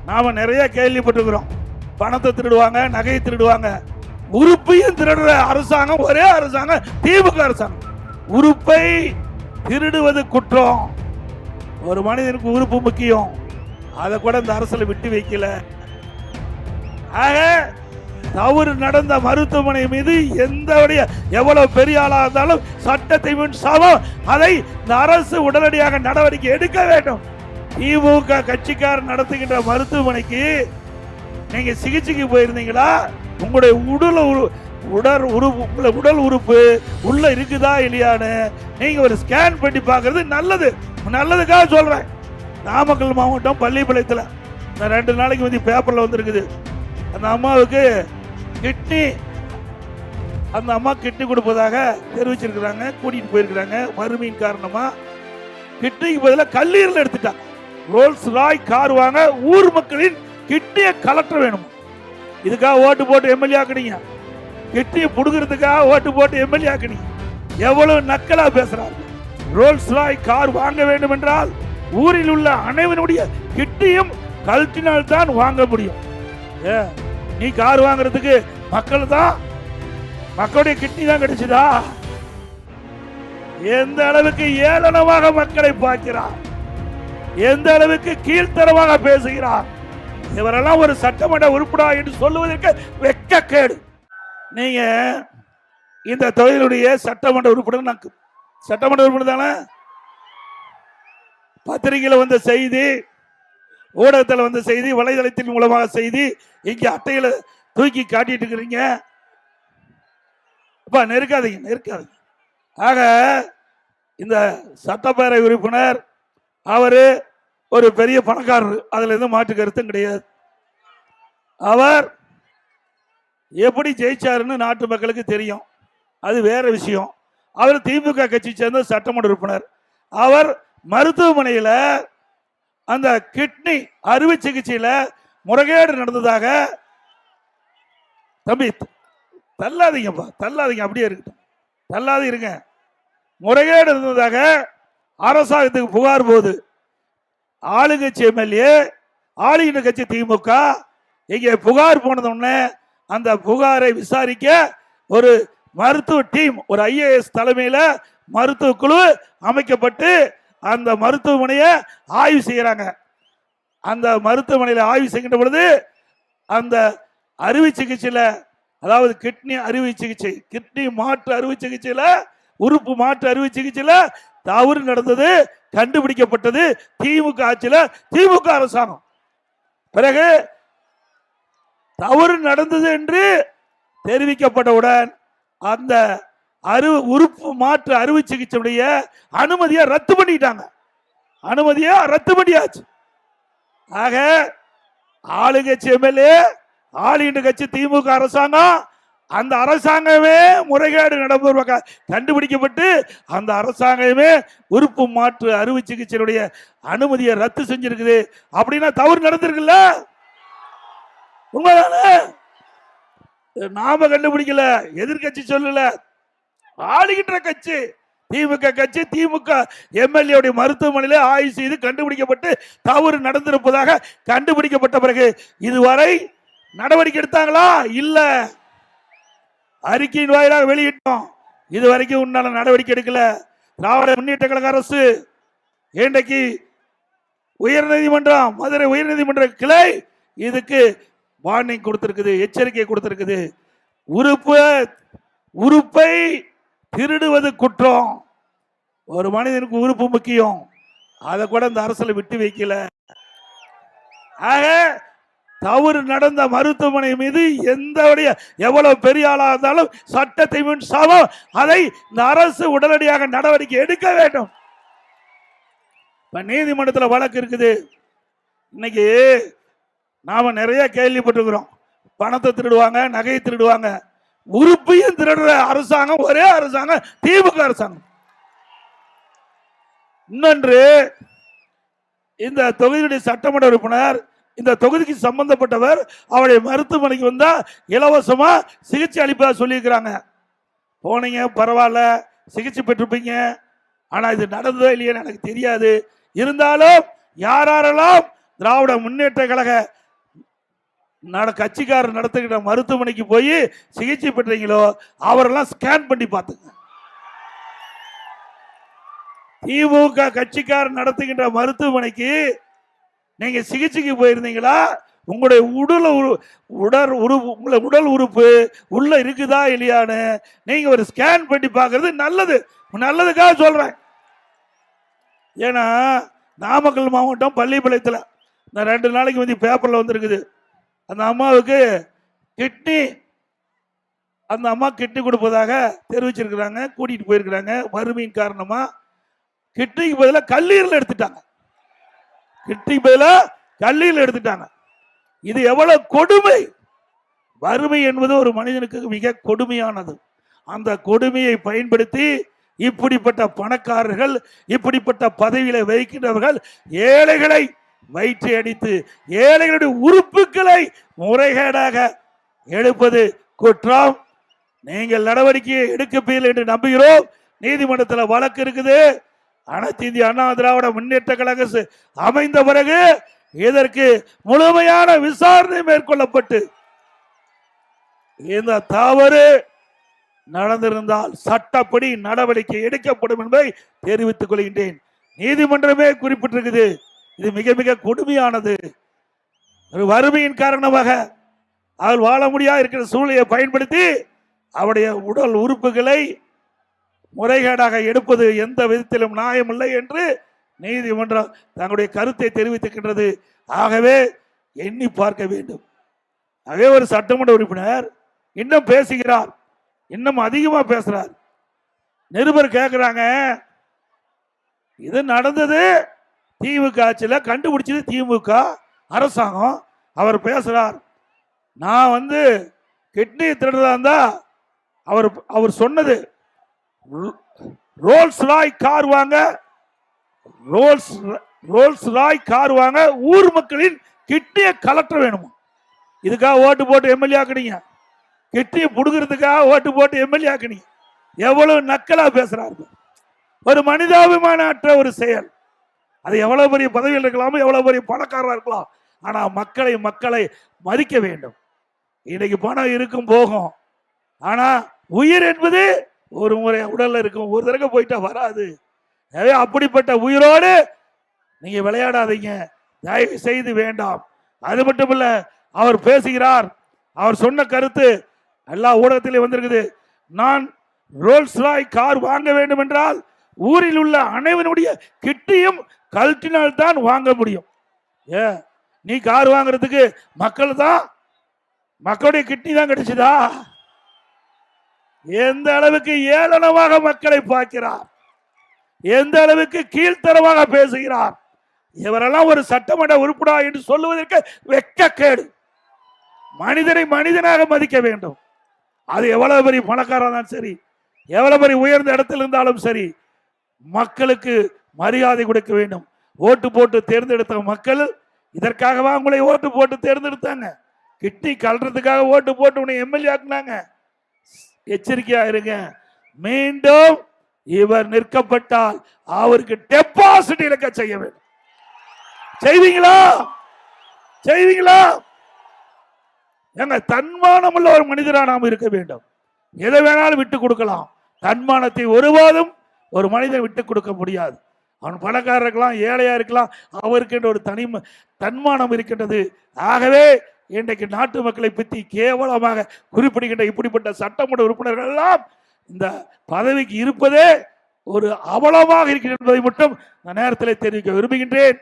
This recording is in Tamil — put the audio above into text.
நாம நிறைய கேள்விப்பட்டிருக்கிறோம். பணத்தை திருடுவாங்க, நகையை திருடுவாங்க. உறுப்பையும் திருடுற அரசாங்கம் ஒரே அரசாங்கம் திமுக அரசாங்கம். உறுப்பை திருடுவது குற்றம். ஒரு மனிதனுக்கு உறுப்பு முக்கியம். அதை கூட இந்த அரசுல விட்டு வைக்கல. ஆக தவறு நடந்த மருத்துவமனை மீது எவ்வளவு பெரிய ஆளா இருந்தாலும் சட்டத்தை முன் சமம். அதை இந்த அரசு உடனடியாக நடவடிக்கை எடுக்க வேண்டும். திமுக கட்சிக்காரர் நடத்துகின்ற மருத்துவமனைக்கு நீங்க சிகிச்சைக்கு போயிருந்தீங்களா? உங்களுடைய உடல் உறுப்பு உள்ள இருக்குதா இல்லையான்னு நீங்க ஒரு ஸ்கேன் பண்ணி பார்க்கறது நல்லது. நல்லதுக்காக சொல்றேன். நாமக்கல் மாவட்டம் பள்ளிப்பாளையத்தில் 2 நாளைக்கு வந்து பேப்பர்ல வந்திருக்குது. அந்த அம்மாவுக்கு கிட்னி கொடுப்பதாக தெரிவிச்சிருக்கிறாங்க. கூட்டிட்டு போயிருக்கிறாங்க. வறுமையின் காரணமா கிட்னிக்கு பதிலாக கல்லீரல் எடுத்துட்டாங்க. ரோல்ஸ் ராய் கார் வாங்க ஊர் மக்களின் கிட்னியை கலெக்டர் வேணும். இதுக்காக ஓட்டு போட்டு எம்எல்ஏ ஆக்குனீங்க. கிட்னியை புடுங்கிறதுக்காக ஓட்டு போட்டு எம்எல்ஏ ஆக்குனீங்க. எவ்வளவு நக்கலா பேசுறாங்க. ரோல்ஸ் ராய் கார் வாங்க வேண்டும் என்றால் ஊரில் உள்ள அனைவருடைய கிட்னியும் கழட்டினால் தான் வாங்க முடியும். நீ கார் வாங்குறதுக்கு மக்களுடைய கிட்னி தான் கிடைச்சதா? எந்த அளவுக்கு ஏளனமாக மக்களை பார்க்கிறார், எந்த அளவுக்கு கீழ்த்தரமாக பேசுகிறார். இவரெல்லாம் ஒரு சட்டமன்ற உறுப்பினரா என்று சொல்லுவதற்கு வெட்கக்கேடு. நீங்க இந்த தொழிலுடைய சட்டமன்ற உறுப்பினர் தானே? பத்திரிகையில் வந்த செய்தி, ஊடகத்தில் வந்த செய்தி, வலைதளத்தின் மூலமாக செய்தி, இங்க அட்டையில தூக்கி காட்டிட்டு இருக்கிறீங்க. நெருக்காதீங்க. ஆக இந்த சட்டப்பேரவை உறுப்பினர் அவரு ஒரு பெரிய பணக்காரர், அதுல எதுவும் மாற்று கருத்தும் கிடையாது. அவர் எப்படி ஜெயிச்சாருன்னு நாட்டு மக்களுக்கு தெரியும். அது வேற விஷயம். அவர் திமுக கட்சி சேர்ந்த சட்டமன்ற உறுப்பினர். அவர் மருத்துவமனையில் அந்த கிட்னி அறுவை சிகிச்சையில முறைகேடு நடந்ததாக, தம்பி தள்ளாதீங்கப்பா, தள்ளாதீங்க, அப்படியே இருக்கட்டும், தள்ளாது இருங்க. முறைகேடு இருந்ததாக அரசாங்கத்துக்கு புகார் போகுது. ஆளுங்கட்சி எம்எல்ஏ, ஆளுகின்ற கட்சி திமுக இங்கே புகார் போனதுன்னு அந்த புகாரை விசாரிக்க ஒரு மருத்துவ டீம், ஒரு ஐஏஎஸ் தலைமையில மருத்துவ குழு அமைக்கப்பட்டு அந்த மருத்துவமனையை ஆய்வு செய்யறாங்க. அந்த மருத்துவமனையில் ஆய்வு செய்கின்ற பொழுது அந்த அறுவை சிகிச்சையில, அதாவது கிட்னி அறுவை சிகிச்சை, கிட்னி மாற்று அறுவை சிகிச்சையில, உறுப்பு மாற்று அறுவை சிகிச்சையில தவறு நடந்தது கண்டுபிடிக்கப்பட்டது திமுக ஆட்சியில, திமுக அரசாங்கம். பிறகு தவறு நடந்தது என்று தெரிவிக்கப்பட்டவுடன் அந்த உறுப்பு மாற்று அறுவை சிகிச்சையுடைய அனுமதியை ரத்து பண்ணிட்டாங்க. அனுமதியை ரத்து பண்ணியாச்சு. ஆக ஆளுங்கட்சி எம்எல்ஏ, ஆளுகின்ற கட்சி திமுக அரசாங்கம், அந்த அரசாங்கமே முறைகேடு நடப்பதாக கண்டுபிடிக்கப்பட்டு அந்த அரசாங்கமே உறுப்பு மாற்று அறுவை சிகிச்சையுடைய அனுமதியை ரத்து செஞ்சிருக்குது. அப்படின்னா தவறு நடந்திருக்குல்ல? உண்மைதானே? நாம கண்டுபிடிக்கல, எதிர்கட்சி சொல்லல, ஆளுகின்ற கட்சி திமுக கட்சி, திமுக எம்எல்ஏ மருத்துவமனையில ஆய்வு செய்து கண்டுபிடிக்கப்பட்டு தவறு நடந்திருப்பதாக கண்டுபிடிக்கப்பட்ட பிறகு இதுவரை நடவடிக்கை எடுத்தாங்களா? இல்ல. அறிக்கையின் வாயிலாக வெளியிட்டோம். இதுவரைக்கும் உண்டான நடவடிக்கை எடுக்கல. திராவிட முன்னேற்ற கழக அரசு இன்றைக்கு உயர்நீதிமன்றம், மதுரை உயர்நீதிமன்ற கிளை இதுக்கு வார்னிங் கொடுத்திருக்குது, எச்சரிக்கை கொடுத்திருக்குது. உறுப்பை திருடுவது குற்றம். ஒரு மனிதனுக்கு உறுப்பு முக்கியம். அதை கூட இந்த அரசுல விட்டு வைக்கல. ஆக தவறு நடந்த மருத்துவமனை மீது எவ்வளவு பெரிய ஆளா இருந்தாலும் சட்டத்தை முன் சமம். அதை இந்த அரசு உடனடியாக நடவடிக்கை எடுக்க வேண்டும். நீதிமன்றத்தில் வழக்கு இருக்குது. இன்னைக்கு நாம நிறைய கேள்விப்பட்டிருக்கிறோம். பணத்தை திருடுவாங்க, நகையை திருடுவாங்க. உறுப்பையும் திருடுற அரசாங்கம் ஒரே அரசாங்கம் திமுக அரசாங்கம். இன்னொன்று, இந்த தொகுதியுடைய சட்டமன்ற உறுப்பினர், இந்த தொகுதிக்கு சம்பந்தப்பட்டவர், அவருடைய மருத்துவமனைக்கு வந்தா இலவசமா சிகிச்சை அளிப்பதா சொல்லியிருக்கிறாங்க. போனீங்க, பரவாயில்ல, சிகிச்சை பெற்றிருப்பீங்க. ஆனா இது நடந்ததோ இல்லையா எனக்கு தெரியாது. இருந்தாலும் யாரெல்லாம் திராவிட முன்னேற்ற கழக கட்சிக்காரர் நடத்துகிற மருத்துவமனைக்கு போய் சிகிச்சை பெற்றீங்களோ அவரெல்லாம் ஸ்கேன் பண்ணி பார்த்துங்க. திமுக கட்சிக்காரர் நடத்துகின்ற மருத்துவமனைக்கு நீங்க சிகிச்சைக்கு போயிருந்தீங்களா? உங்களுடைய உடல் உறுப்பு உள்ள இருக்குதா இல்லையான்னு நீங்க ஒரு ஸ்கேன் பண்ணி பார்க்கறது நல்லது. நல்லதுக்காக சொல்றேன். ஏன்னா நாமக்கல் மாவட்டம் பள்ளிப்பாளையத்தில் இந்த 2 நாளைக்கு வந்து பேப்பர்ல வந்திருக்குது. அந்த அம்மாவுக்கு கிட்னி, அந்த அம்மா கிட்னி கொடுப்பதாக தெரிவிச்சிருக்கிறாங்க. கூட்டிட்டு போயிருக்கிறாங்க. வறுமையின் காரணமா கிட்னிக்கு பதிலாக கல்லீரல் எடுத்துட்டாங்க. கிட்னிக்கு பதிலாக கல்லீரல் எடுத்துட்டாங்க. இது எவ்வளவு கொடுமை! வறுமை என்பது ஒரு மனிதனுக்கு மிக கொடுமையானது. அந்த கொடுமையை பயன்படுத்தி இப்படிப்பட்ட பணக்காரர்கள், இப்படிப்பட்ட பதவியில வைக்கின்றவர்கள் ஏழைகளை வயிற்றை அடித்து ஏழைகளுடைய உறுப்புகளை முறைகேடாக எடுப்பது குற்றம். நீங்கள் நடவடிக்கையை எடுக்கப்பீர்கள் என்று நம்புகிறோம். நீதிமன்றத்தில் வழக்கு இருக்குது. அனைத்து இந்திய அண்ணா திராவிட முன்னேற்ற கழகம் அமைந்த பிறகு இதற்கு முழுமையான விசாரணை மேற்கொள்ளப்பட்டு இந்த தவறு நடந்திருந்தால் சட்டப்படி நடவடிக்கை எடுக்கப்படும் என்பதை தெரிவித்துக் கொள்கின்றேன். நீதிமன்றமே குறிப்பிட்டிருக்குது. இது மிக மிக கொடுமையானது. வறுமையின் காரணமாக அவள் வாழ முடியாது இருக்கிற சூழ்நிலையை பயன்படுத்தி அவருடைய உடல் உறுப்புகளை முறைகேடாக எடுப்பது எந்த விதத்திலும் நியாயமில்லை என்று நீதிமன்றம் தங்களுடைய கருத்தை தெரிவித்திருக்கின்றது. ஆகவே எண்ணி பார்க்க வேண்டும். ஆகவே ஒரு சட்டமன்ற உறுப்பினர் இன்னும் பேசுகிறார், இன்னும் அதிகமா பேசுறார். நிருபர் கேட்கிறாங்க, இது நடந்தது திமுக ஆட்சியில், கண்டுபிடிச்சது திமுக அரசாங்கம். அவர் பேசுறார், நான் வந்து கிட்னி திருடுறதா இருந்தா அவர் சொன்னது ரோல்ஸ் ராய் கார் வாங்க, ரோல்ஸ் ராய் கார் வாங்க ஊர் மக்களின் கிட்னியை கலெக்டர் வேணுமா? இதுக்காக ஓட்டு போட்டு எம்எல்ஏ ஆக்குனீங்க. கிட்னியை புடுங்கிறதுக்காக ஓட்டு போட்டு எம்எல்ஏ ஆக்குனீங்க. எவ்வளவு நக்கலா பேசுறாரு. ஒரு மனிதாபிமான அற்ற ஒரு செயல். அது எவ்வளவு பெரிய பதவியில் இருக்கலாம், எவ்வளவு பெரிய பணக்காரராக இருக்கலாம். ஆனா மக்களை மதிக்க வேண்டும். இன்னைக்கு பணம் இருக்கும் போகும், ஆனா உயிர் என்பது ஒரு முறை உடல்ல இருக்கும், ஒரு தடவை போயிட்டா வராது. அப்படிப்பட்ட உயிரோடு நீங்க விளையாடாதீங்க, தயவு செய்து வேண்டாம். அது மட்டுமல்ல, அவர் பேசுகிறார், அவர் சொன்ன கருத்து எல்லா ஊடகத்திலே வந்திருக்குது. நான் ரோல்ஸ் ராய் கார் வாங்க வேண்டும் என்றால் ஊரில் உள்ள அனைவருடைய கிட்னியும் கழட்டினால் தான் வாங்க முடியும். நீ கார் வாங்குறதுக்கு மக்களுடைய கிட்னி தான் கிடைச்சதா? எந்த அளவுக்கு ஏளனமாக மக்களை பார்க்கிறார், எந்த அளவுக்கு கீழ்த்தரமாக பேசுகிறார். இவரெல்லாம் ஒரு சட்டமன்ற உறுப்பினரா என்று சொல்லுவதற்கு வெட்கக்கேடு. மனிதனை மனிதனாக மதிக்க வேண்டும். அது எவ்வளவு பெரிய பணக்காரன் சரி, எவ்வளவு பெரிய உயர்ந்த இடத்தில் இருந்தாலும் சரி, மக்களுக்கு மரியாதை கொடுக்க வேண்டும். ஓட்டு போட்டு தேர்ந்தெடுத்த மக்கள் இதற்காகவா உங்களை ஓட்டு போட்டு தேர்ந்தெடுத்தாங்க? கிட்னி கல்றதுக்காக ஓட்டு போட்டு உன்னை எம்எல்ஏ ஆக்குனாங்க. எச்சரிக்கையா இருங்க. மீண்டும் இவர் நிற்கப்பட்டால் அவருக்கு டெபாசிட் இழக்க செய்ய வேண்டும். செய்வீங்களா? எங்க தன்மானம் உள்ள ஒரு மனிதரா நாம் இருக்க வேண்டும். எதை வேணாலும் விட்டு கொடுக்கலாம். தன்மானத்தை ஒருபோதும் ஒரு மனிதன் விட்டு கொடுக்க முடியாது. அவன் பணக்காரர் இருக்கலாம், ஏழையா இருக்கலாம், அவருக்கு ஒரு தன்மானம் இருக்கின்றது. ஆகவே இன்றைக்கு நாட்டு மக்களை பற்றி கேவலமாக குறிப்பிடுகின்ற இப்படிப்பட்ட சட்டமன்ற உறுப்பினர்கள் எல்லாம் இந்த பதவிக்கு இருப்பதே ஒரு அவலமாக இருக்கிறது என்பதை மட்டும் நான் நேரத்தில் தெரிவிக்க விரும்புகின்றேன்.